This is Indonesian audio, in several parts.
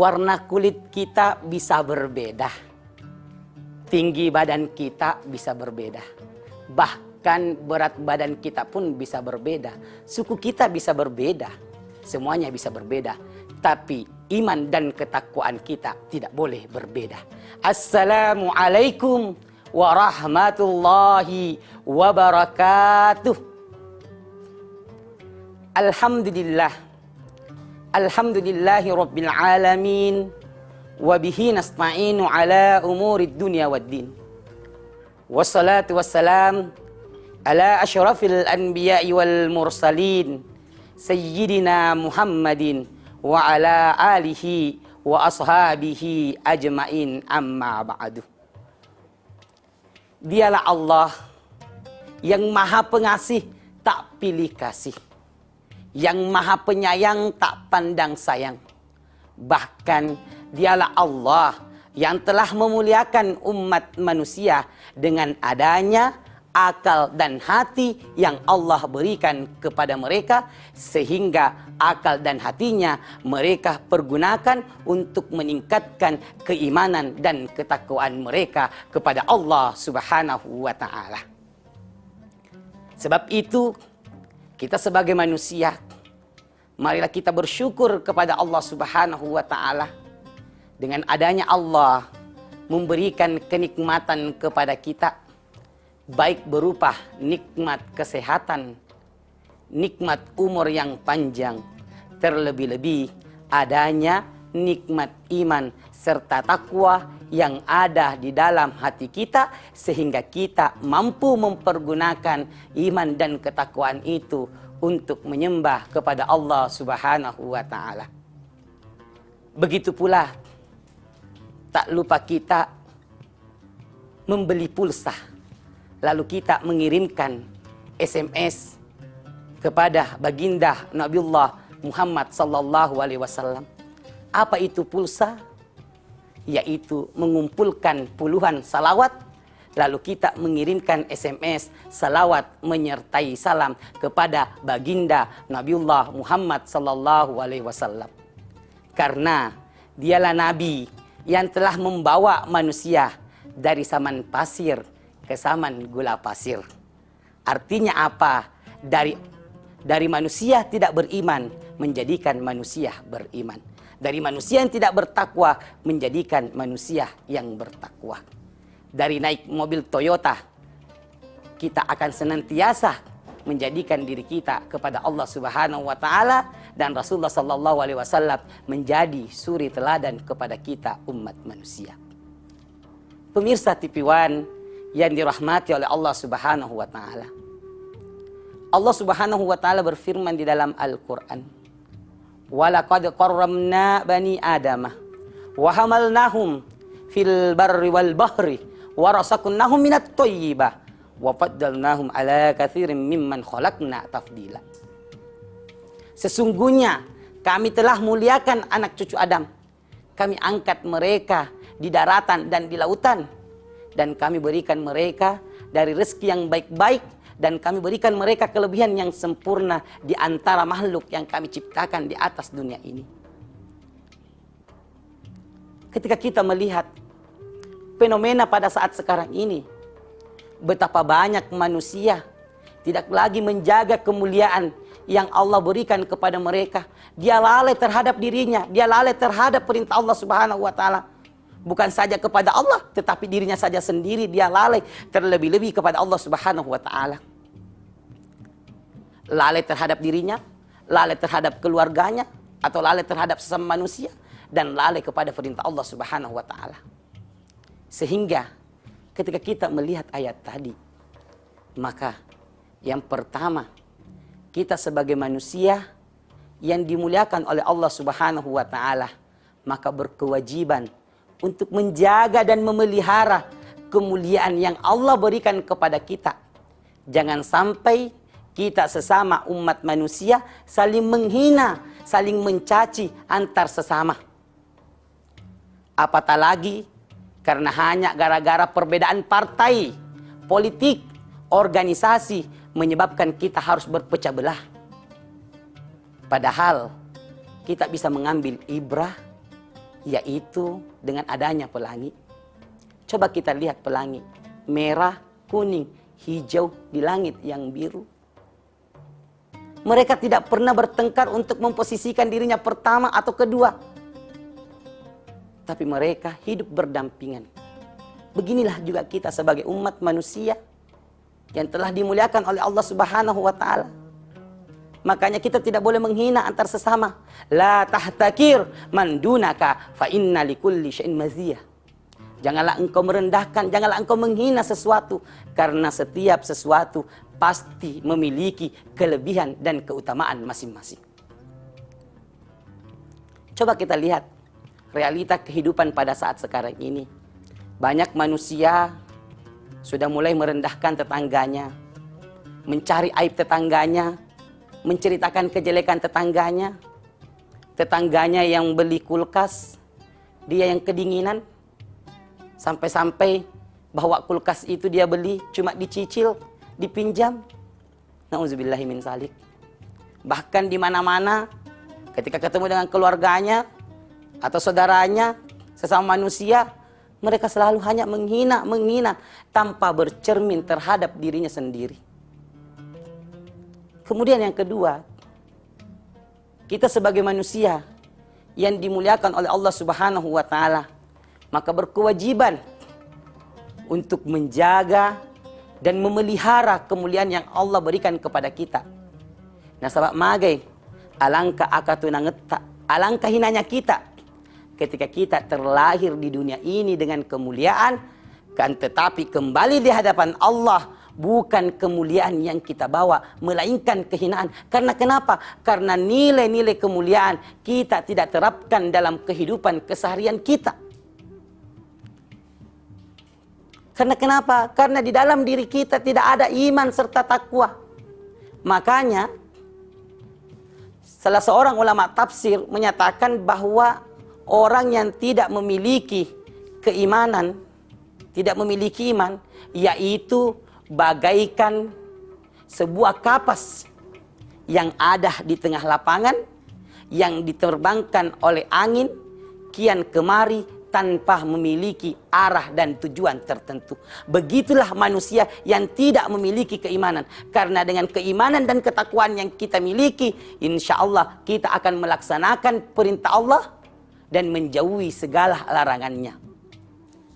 warna kulit kita bisa berbeda, tinggi badan kita bisa berbeda, bahkan berat badan kita pun bisa berbeda, suku kita bisa berbeda, semuanya bisa berbeda. Tapi iman dan ketakwaan kita tidak boleh berbeda. Assalamualaikum warahmatullahi wabarakatuh. Alhamdulillah. Alhamdulillahi rabbil alamin. Wabihi nasta'inu ala umurid dunya waddin. Wassalatu wassalam ala asyrafil anbiya'i wal mursalin. Sayyidina Muhammadin wa ala alihi wa ashabihi ajmain, amma ba'du. Dialah Allah yang maha pengasih tak pilih kasih, yang maha penyayang tak pandang sayang. Bahkan dialah Allah yang telah memuliakan umat manusia dengan adanya akal dan hati yang Allah berikan kepada mereka, sehingga akal dan hatinya mereka pergunakan untuk meningkatkan keimanan dan ketakwaan mereka kepada Allah Subhanahu wa ta'ala. Sebab itu, kita sebagai manusia, marilah kita bersyukur kepada Allah Subhanahu wa ta'ala. Dengan adanya Allah memberikan kenikmatan kepada kita, baik berupa nikmat kesehatan, nikmat umur yang panjang, terlebih-lebih adanya nikmat iman serta takwa yang ada di dalam hati kita, sehingga kita mampu mempergunakan iman dan ketakwaan itu untuk menyembah kepada Allah Subhanahu wa ta'ala. Begitu pula, tak lupa kita membeli pulsa, lalu kita mengirimkan SMS kepada baginda Nabiullah Muhammad sallallahu alaihi wasallam. Apa itu pulsa? Yaitu mengumpulkan puluhan salawat, lalu kita mengirimkan SMS salawat menyertai salam kepada baginda Nabiullah Muhammad sallallahu alaihi wasallam. Karena dialah nabi yang telah membawa manusia dari zaman pasir ke zaman gula pasir. Artinya apa? Dari manusia tidak beriman menjadikan manusia beriman. Dari manusia yang tidak bertakwa menjadikan manusia yang bertakwa. Dari naik mobil Toyota, kita akan senantiasa menjadikan diri kita kepada Allah Subhanahu wa ta'ala, dan Rasulullah sallallahu alaihi wasallam menjadi suri teladan kepada kita umat manusia. Pemirsa TV One yang dirahmati oleh Allah Subhanahu wa ta'ala. Allah Subhanahu wa ta'ala berfirman di dalam Al-Quran, walaqad qarramna bani adamah wa hamalnahum fil barri wal bahri wa razaqnahum minat thayyibah wa faddalnahum ala katsirin mimman khalaqna tafdila. Sesungguhnya kami telah muliakan anak cucu Adam. Kami angkat mereka di daratan dan di lautan, dan kami berikan mereka dari rezeki yang baik-baik, dan kami berikan mereka kelebihan yang sempurna di antara makhluk yang kami ciptakan di atas dunia ini. Ketika kita melihat fenomena pada saat sekarang ini, betapa banyak manusia tidak lagi menjaga kemuliaan yang Allah berikan kepada mereka. Dia lalai terhadap dirinya, dia lalai terhadap perintah Allah Subhanahu wa ta'ala. Bukan saja kepada Allah, tetapi dirinya saja sendiri dia lalai, terlebih-lebih kepada Allah Subhanahu wa ta'ala. Lalai terhadap dirinya, lalai terhadap keluarganya, atau lalai terhadap sesama manusia, dan lalai kepada perintah Allah Subhanahu wa ta'ala. Sehingga ketika kita melihat ayat tadi, maka yang pertama, kita sebagai manusia yang dimuliakan oleh Allah Subhanahu wa ta'ala, maka berkewajiban untuk menjaga dan memelihara kemuliaan yang Allah berikan kepada kita. Jangan sampai kita sesama umat manusia saling menghina, saling mencaci antar sesama. Apatah lagi karena hanya gara-gara perbedaan partai, politik, organisasi menyebabkan kita harus berpecah belah. Padahal kita bisa mengambil ibrah yaitu dengan adanya pelangi. Coba kita lihat pelangi, merah, kuning, hijau di langit yang biru. Mereka tidak pernah bertengkar untuk memposisikan dirinya pertama atau kedua. Tapi mereka hidup berdampingan. Beginilah juga kita sebagai umat manusia yang telah dimuliakan oleh Allah Subhanahu wa Ta'ala. Makanya kita tidak boleh menghina antar sesama. La tahtakir man dunaka fa inna likulli syai'in maziyah. Janganlah engkau merendahkan, janganlah engkau menghina sesuatu, karena setiap sesuatu pasti memiliki kelebihan dan keutamaan masing-masing. Coba kita lihat realita kehidupan pada saat sekarang ini. Banyak manusia sudah mulai merendahkan tetangganya, mencari aib tetangganya, menceritakan kejelekan tetangganya. Tetangganya yang beli kulkas, dia yang kedinginan. Sampai-sampai bahwa kulkas itu dia beli cuma dicicil, dipinjam. Nauzubillahi min zalik. Bahkan di mana-mana ketika ketemu dengan keluarganya atau saudaranya, sesama manusia, mereka selalu hanya menghina tanpa bercermin terhadap dirinya sendiri. Kemudian yang kedua, kita sebagai manusia yang dimuliakan oleh Allah Subhanahu wa Ta'ala, maka berkewajiban untuk menjaga dan memelihara kemuliaan yang Allah berikan kepada kita. Nah, sahabat magai, alangkah akatunangeta, alangkah hinanya kita ketika kita terlahir di dunia ini dengan kemuliaan, kan tetapi kembali di hadapan Allah bukan kemuliaan yang kita bawa, melainkan kehinaan. Karena kenapa? Karena nilai-nilai kemuliaan kita tidak terapkan dalam kehidupan keseharian kita. Karena kenapa? Karena di dalam diri kita tidak ada iman serta takwa. Makanya salah seorang ulama tafsir menyatakan bahwa orang yang tidak memiliki keimanan, tidak memiliki iman, yaitu bagaikan sebuah kapas yang ada di tengah lapangan, yang diterbangkan oleh angin kian kemari tanpa memiliki arah dan tujuan tertentu. Begitulah manusia yang tidak memiliki keimanan. Karena dengan keimanan dan ketakwaan yang kita miliki, insya Allah kita akan melaksanakan perintah Allah dan menjauhi segala larangannya.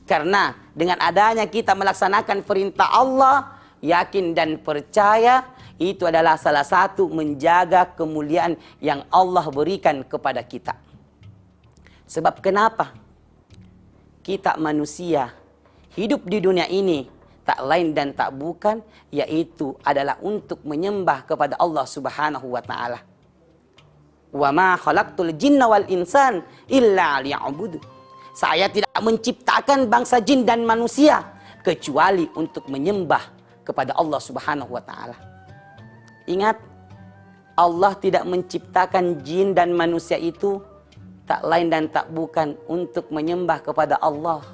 Karena dengan adanya kita melaksanakan perintah Allah, yakin dan percaya, itu adalah salah satu menjaga kemuliaan yang Allah berikan kepada kita. Sebab kenapa? Kita manusia hidup di dunia ini tak lain dan tak bukan, yaitu adalah untuk menyembah kepada Allah Subhanahu wa Ta'ala. Wa ma khalaqtul jinna wal insan illa liya'budu. Saya tidak menciptakan bangsa jin dan manusia kecuali untuk menyembah kepada Allah Subhanahu wa Ta'ala. Ingat, Allah tidak menciptakan jin dan manusia itu tak lain dan tak bukan untuk menyembah kepada Allah.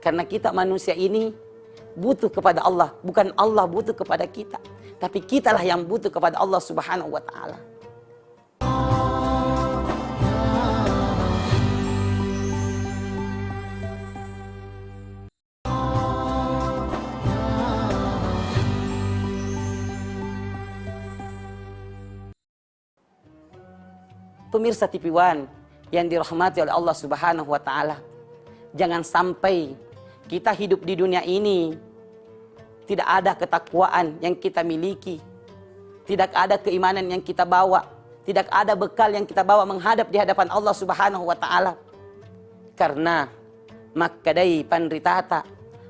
Karena kita manusia ini butuh kepada Allah, bukan Allah butuh kepada kita, tapi kitalah yang butuh kepada Allah Subhanahu wa Ta'ala. Pemirsa TV One yang dirahmati oleh Allah Subhanahu wa Ta'ala, jangan sampai kita hidup di dunia ini tidak ada ketakwaan yang kita miliki, tidak ada keimanan yang kita bawa, tidak ada bekal yang kita bawa menghadap di hadapan Allah Subhanahu wa Ta'ala. Karena makadai panritata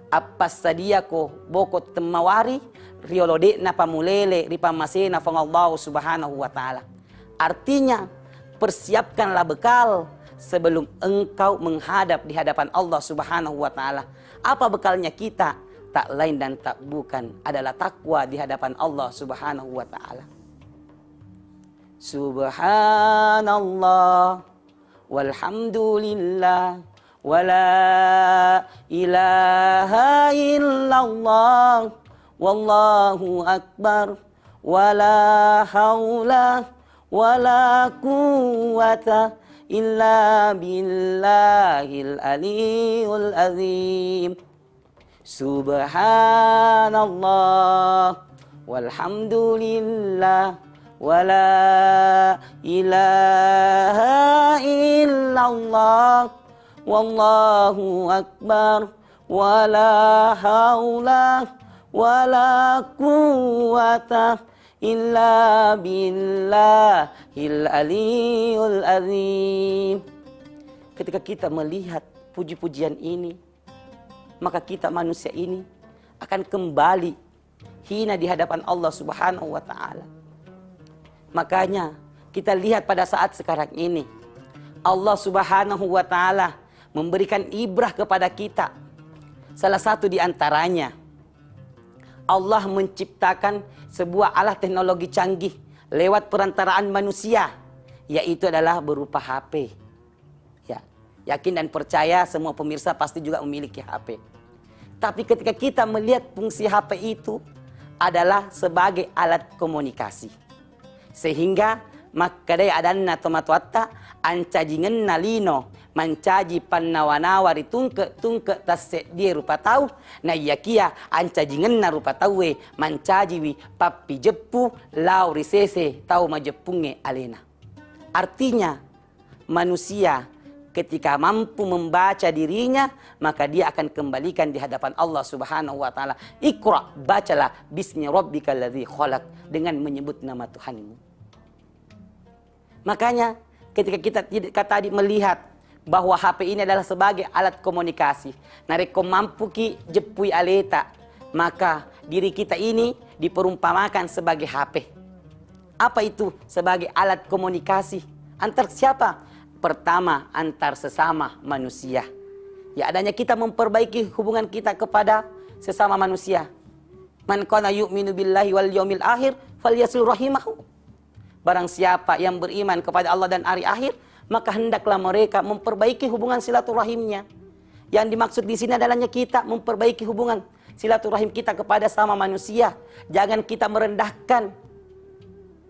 appas sadiyako bokot temawari riolode na pamulele ripamasena fangallahu Subhanahu wa Ta'ala. Artinya, persiapkanlah bekal sebelum engkau menghadap di hadapan Allah Subhanahu wa Ta'ala. Apa bekalnya kita? Tak lain dan tak bukan adalah takwa di hadapan Allah Subhanahu wa Ta'ala. Subhanallah walhamdulillah wala ilaha illallah wallahu akbar wala haula wala quwwata illa billahil aliyul azim. Subhanallah walhamdulillah wala ilaha illallah wallahu akbar wala haula wala quwata illa billahil aliyul azim. Ketika kita melihat puji-pujian ini, maka kita manusia ini akan kembali hina di hadapan Allah Subhanahu wa taala. Makanya kita lihat pada saat sekarang ini Allah Subhanahu wa taala memberikan ibrah kepada kita. Salah satu di antaranya Allah menciptakan sebuah alat teknologi canggih lewat perantaraan manusia, yaitu adalah berupa HP. Ya, yakin dan percaya semua pemirsa pasti juga memiliki HP. Tapi ketika kita melihat fungsi HP itu adalah sebagai alat komunikasi, sehingga makadai adanna tomatuatta ancajingan nalino mancaji pannawanawari tungke tasse dia rupa tahu na yakia ancajingan na rupa tahu mancaji wi papi jeppu lau risese tahu majepunge alena. Artinya manusia ketika mampu membaca dirinya, maka dia akan kembalikan di hadapan Allah Subhanahu wa taala. Iqra, bacalah bismi rabbikal ladzi khalaq, dengan menyebut nama Tuhanmu. Makanya ketika kita tadi melihat bahwa HP ini adalah sebagai alat komunikasi, nareko mampu ki jepui aleta, maka diri kita ini diperumpamakan sebagai HP. Apa itu sebagai alat komunikasi? Antar siapa? Pertama, antar sesama manusia. Ya, adanya kita memperbaiki hubungan kita kepada sesama manusia. Man kana yu'minu billahi wal yaumil akhir falyasil rahimahu. Barang siapa yang beriman kepada Allah dan hari akhir, maka hendaklah mereka memperbaiki hubungan silaturahimnya. Yang dimaksud di sini adalahnya kita memperbaiki hubungan silaturahim kita kepada sama manusia. Jangan kita merendahkan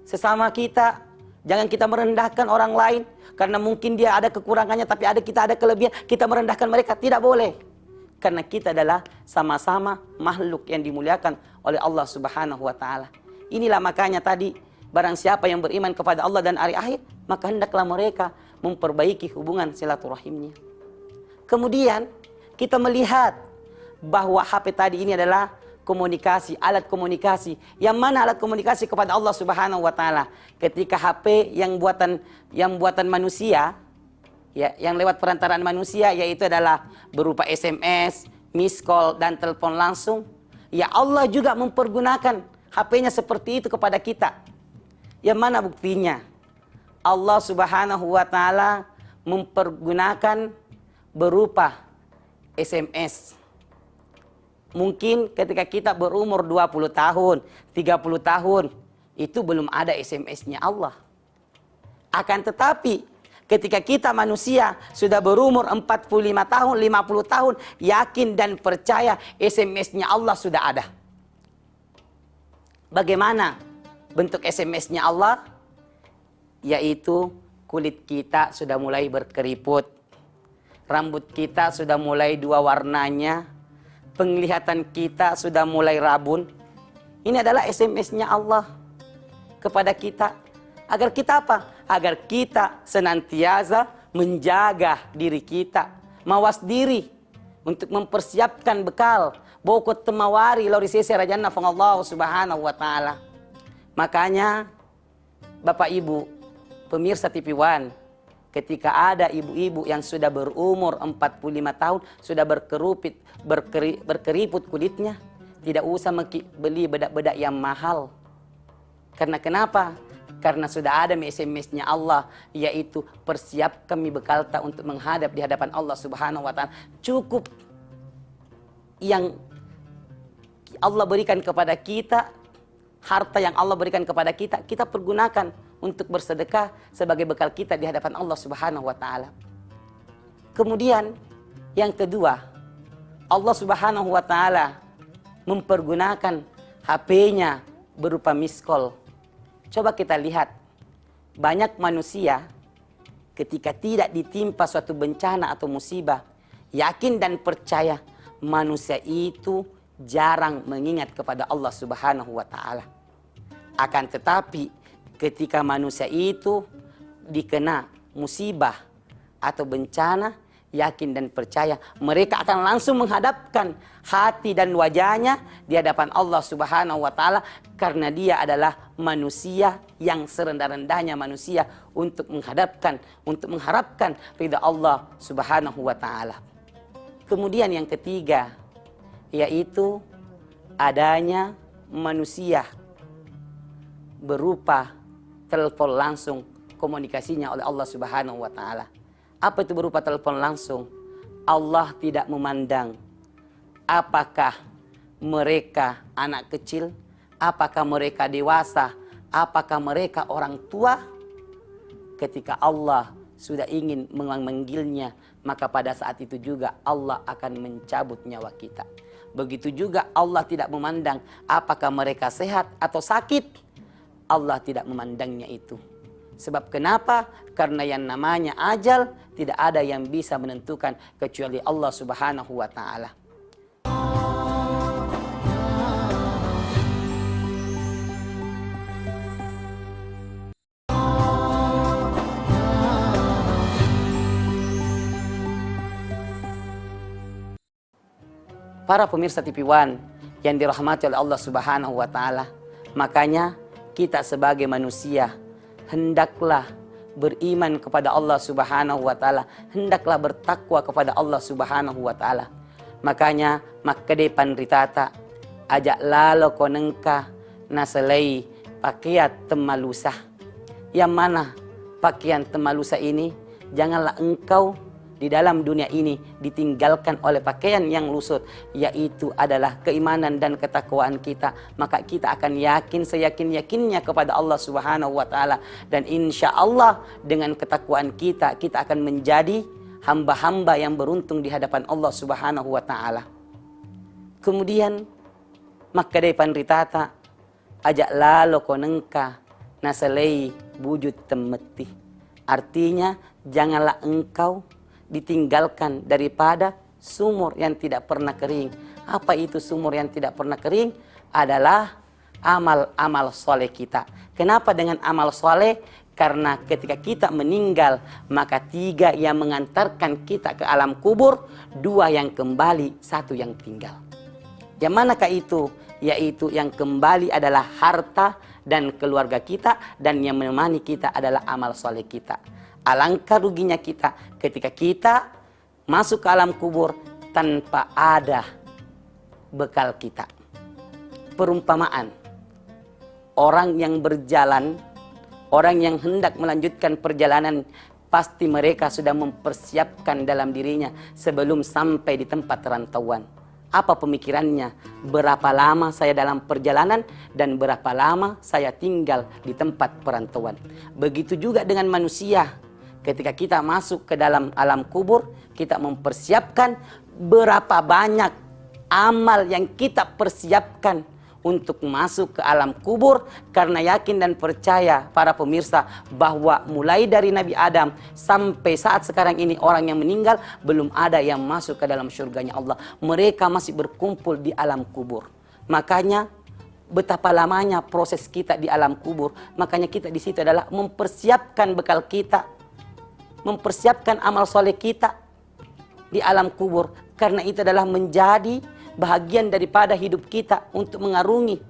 sesama kita. Jangan kita merendahkan orang lain karena mungkin dia ada kekurangannya tapi kita ada kelebihan, kita merendahkan mereka. Tidak boleh. Karena kita adalah sama-sama makhluk yang dimuliakan oleh Allah Subhanahu wa taala. Inilah makanya tadi barang siapa yang beriman kepada Allah dan hari akhir, maka hendaklah mereka memperbaiki hubungan silaturahimnya. Kemudian kita melihat bahwa HP tadi ini adalah komunikasi, alat komunikasi. Yang mana alat komunikasi kepada Allah Subhanahu wa taala? Ketika HP yang buatan manusia, ya, yang lewat perantaraan manusia, yaitu adalah berupa SMS, miss call dan telepon langsung. Ya, Allah juga mempergunakan HP-nya seperti itu kepada kita. Yang mana buktinya? Allah Subhanahu wa taala mempergunakan berupa SMS. Mungkin ketika kita berumur 20 tahun, 30 tahun, itu belum ada SMS-nya Allah. Akan tetapi ketika kita manusia sudah berumur 45 tahun, 50 tahun, yakin dan percaya SMS-nya Allah sudah ada. Bagaimana bentuk SMS-nya Allah? Yaitu kulit kita sudah mulai berkeriput, rambut kita sudah mulai dua warnanya, penglihatan kita sudah mulai rabun. Ini adalah SMS-nya Allah kepada kita. Agar kita apa? Agar kita senantiasa menjaga diri kita, mawas diri untuk mempersiapkan bekal. Bokot temawari lori sese rajana fang Allah Subhanahu wa taala. Makanya Bapak Ibu pemirsa TV One, ketika ada ibu-ibu yang sudah berumur 45 tahun, sudah berkeriput kulitnya, tidak usah beli bedak-bedak yang mahal. Karena kenapa? Karena sudah ada SMS-nya Allah, yaitu persiap kami bekal tak untuk menghadap di hadapan Allah Subhanahu wa taala. Cukup yang Allah berikan kepada kita, harta yang Allah berikan kepada kita, kita pergunakan untuk bersedekah sebagai bekal kita di hadapan Allah Subhanahu wa taala. Kemudian yang kedua, Allah Subhanahu wa taala mempergunakan HP-nya berupa miss call. Coba kita lihat, banyak manusia ketika tidak ditimpa suatu bencana atau musibah, yakin dan percaya manusia itu jarang mengingat kepada Allah Subhanahu wa taala. Akan tetapi ketika manusia itu dikena musibah atau bencana, yakin dan percaya mereka akan langsung menghadapkan hati dan wajahnya di hadapan Allah Subhanahu wa taala, karena dia adalah manusia yang serendah-rendahnya manusia untuk mengharapkan ridha Allah Subhanahu wa taala. Kemudian yang ketiga, yaitu adanya manusia berupa telepon langsung komunikasinya oleh Allah Subhanahu wa taala. Apa itu berupa telepon langsung? Allah tidak memandang apakah mereka anak kecil, apakah mereka dewasa, apakah mereka orang tua. Ketika Allah sudah ingin memanggilnya, maka pada saat itu juga Allah akan mencabut nyawa kita. Begitu juga Allah tidak memandang apakah mereka sehat atau sakit. Allah tidak memandangnya itu. Sebab kenapa? Karena yang namanya ajal tidak ada yang bisa menentukan kecuali Allah Subhanahu wa taala. Para pemirsa TV One yang dirahmati oleh Allah Subhanahu wa taala, makanya kita sebagai manusia hendaklah beriman kepada Allah Subhanahu wa taala, hendaklah bertakwa kepada Allah Subhanahu wa taala. Makanya makkade panritata ajak lalo konengka nasalai pakaian temalusa. Yang mana pakaian temalusa ini janganlah engkau di dalam dunia ini ditinggalkan oleh pakaian yang lusut, yaitu adalah keimanan dan ketakwaan kita. Maka kita akan yakin seyakin-yakinnya kepada Allah Subhanahu wa taala, dan insya Allah dengan ketakwaan kita akan menjadi hamba-hamba yang beruntung di hadapan Allah Subhanahu wa taala. Kemudian makkade panritata ajak lalo konengka nasalei bujut temeti. Artinya janganlah engkau ditinggalkan daripada sumur yang tidak pernah kering. Apa itu sumur yang tidak pernah kering? Adalah amal-amal soleh kita. Kenapa dengan amal soleh? Karena ketika kita meninggal, maka 3 yang mengantarkan kita ke alam kubur, 2 yang kembali, 1 yang tinggal. Yang manakah itu? Yaitu yang kembali adalah harta dan keluarga kita, dan yang menemani kita adalah amal soleh kita. Alangkah ruginya kita ketika kita masuk ke alam kubur tanpa ada bekal kita. Perumpamaan, orang yang berjalan, orang yang hendak melanjutkan perjalanan, pasti mereka sudah mempersiapkan dalam dirinya sebelum sampai di tempat rantauan. Apa pemikirannya? Berapa lama saya dalam perjalanan dan berapa lama saya tinggal di tempat perantauan. Begitu juga dengan manusia. Ketika kita masuk ke dalam alam kubur, kita mempersiapkan berapa banyak amal yang kita persiapkan untuk masuk ke alam kubur, karena yakin dan percaya para pemirsa bahwa mulai dari Nabi Adam sampai saat sekarang ini orang yang meninggal belum ada yang masuk ke dalam surganya Allah. Mereka masih berkumpul di alam kubur. Makanya betapa lamanya proses kita di alam kubur. Makanya kita di situ adalah mempersiapkan bekal kita, mempersiapkan amal soleh kita di alam kubur, karena itu adalah menjadi bahagian daripada hidup kita untuk mengarungi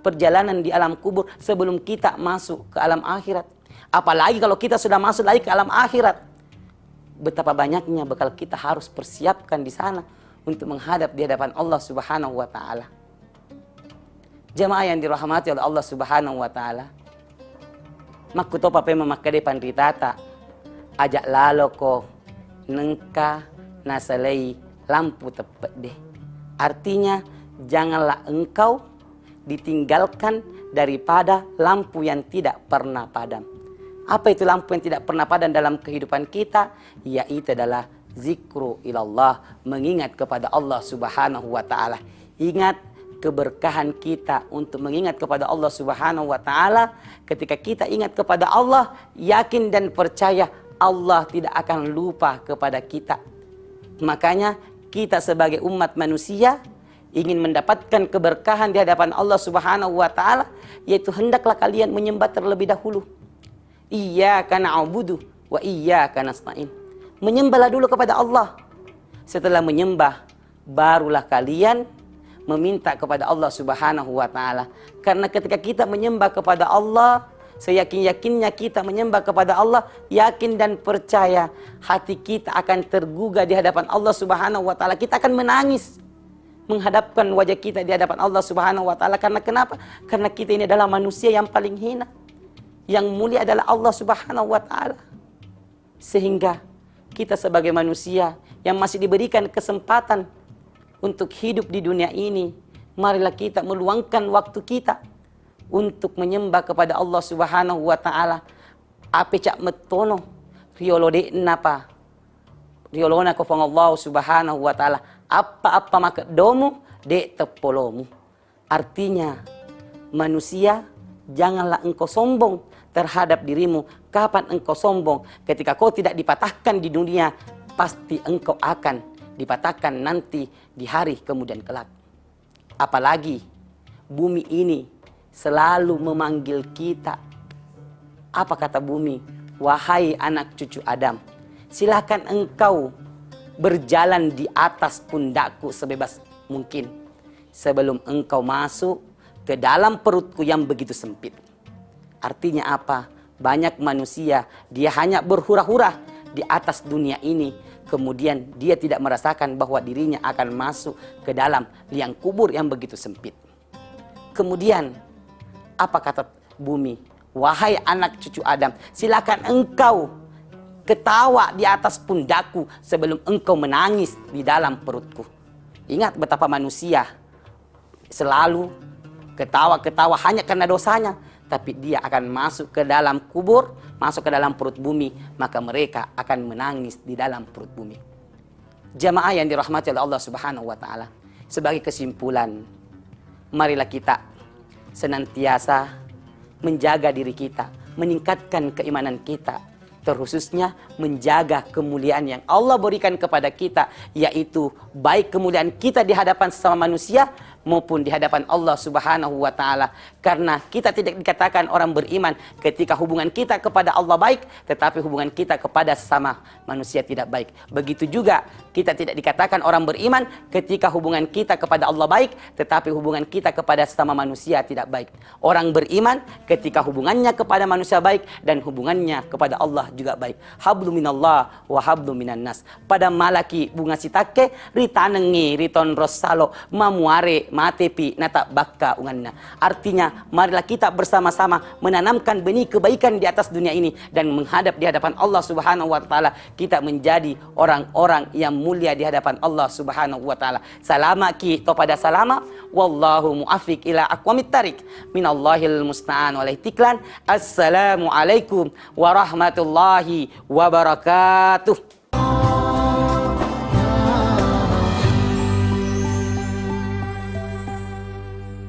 perjalanan di alam kubur sebelum kita masuk ke alam akhirat. Apalagi kalau kita sudah masuk lagi ke alam akhirat, betapa banyaknya bekal kita harus persiapkan di sana untuk menghadap di hadapan Allah Subhanahu wa taala. Jemaah yang dirahmati oleh Allah Subhanahu wa taala, makuto pape memakkade panritata ajak lalo ko nengka nasalei lampu tepat deh. Artinya janganlah engkau ditinggalkan daripada lampu yang tidak pernah padam. Apa itu lampu yang tidak pernah padam dalam kehidupan kita? Yaitu adalah zikru ilallah, mengingat kepada Allah Subhanahu wa taala. Ingat keberkahan kita untuk mengingat kepada Allah Subhanahu wa taala. Ketika kita ingat kepada Allah, yakin dan percaya Allah tidak akan lupa kepada kita. Makanya kita sebagai umat manusia ingin mendapatkan keberkahan di hadapan Allah Subhanahu wa taala, yaitu hendaklah kalian menyembah terlebih dahulu. Iyyaka na'budu wa iyyaka nasta'in. Menyembahlah dulu kepada Allah. Setelah menyembah, barulah kalian meminta kepada Allah Subhanahu wa taala. Karena ketika kita menyembah kepada Allah, seyakin-yakinnya kita menyembah kepada Allah, yakin dan percaya hati kita akan tergugah di hadapan Allah Subhanahu wa taala. Kita akan menangis menghadapkan wajah kita di hadapan Allah Subhanahu wa taala. Karena kenapa? Karena kita ini adalah manusia yang paling hina. Yang mulia adalah Allah Subhanahu wa taala. Sehingga kita sebagai manusia yang masih diberikan kesempatan untuk hidup di dunia ini, marilah kita meluangkan waktu kita untuk menyembah kepada Allah Subhanahu wa taala. Ape cak metono riolode napa riolona ko Allah Subhanahu wa taala apa-apa maka domu de tepolomu. Artinya manusia, janganlah engkau sombong terhadap dirimu. Kapan engkau sombong? Ketika kau tidak dipatahkan di dunia, pasti engkau akan dipatahkan nanti di hari kemudian kelak. Apalagi bumi ini selalu memanggil kita. Apa kata bumi? Wahai anak cucu Adam, silakan engkau berjalan di atas pundakku sebebas mungkin sebelum engkau masuk ke dalam perutku yang begitu sempit. Artinya apa? Banyak manusia, dia hanya berhura-hura di atas dunia ini. Kemudian dia tidak merasakan bahwa dirinya akan masuk ke dalam liang kubur yang begitu sempit. Kemudian apa kata bumi? Wahai anak cucu Adam, silakan engkau ketawa di atas pundakku sebelum engkau menangis di dalam perutku. Ingat betapa manusia selalu ketawa-ketawa hanya karena dosanya. Tapi dia akan masuk ke dalam kubur, masuk ke dalam perut bumi, maka mereka akan menangis di dalam perut bumi. Jamaah yang dirahmati oleh Allah Subhanahu wa taala. Sebagai kesimpulan, marilah kita senantiasa menjaga diri kita, meningkatkan keimanan kita, terkhususnya menjaga kemuliaan yang Allah berikan kepada kita, yaitu baik kemuliaan kita di hadapan sesama manusia maupun di hadapan Allah Subhanahu wa taala. Karena kita tidak dikatakan orang beriman ketika hubungan kita kepada Allah baik, tetapi hubungan kita kepada sesama manusia tidak baik. Begitu juga kita tidak dikatakan orang beriman ketika hubungan kita kepada Allah baik, tetapi hubungan kita kepada sesama manusia tidak baik. Orang beriman ketika hubungannya kepada manusia baik dan hubungannya kepada Allah juga baik. Hablu minallah wa hablu minan nas. Pada malaki bunga sitake ritanengi riton rosalo mamuare matepi nata bakka unganna. Artinya marilah kita bersama-sama menanamkan benih kebaikan di atas dunia ini dan menghadap di hadapan Allah Subhanahu wa taala kita menjadi orang-orang yang mulia di hadapan Allah Subhanahu wa taala. Salama ki topada salama wallahu muafiq ila aqwamit tarik minallahil musta'an wal ihtiklan. Assalamualaikum warahmatullahi wabarakatuh.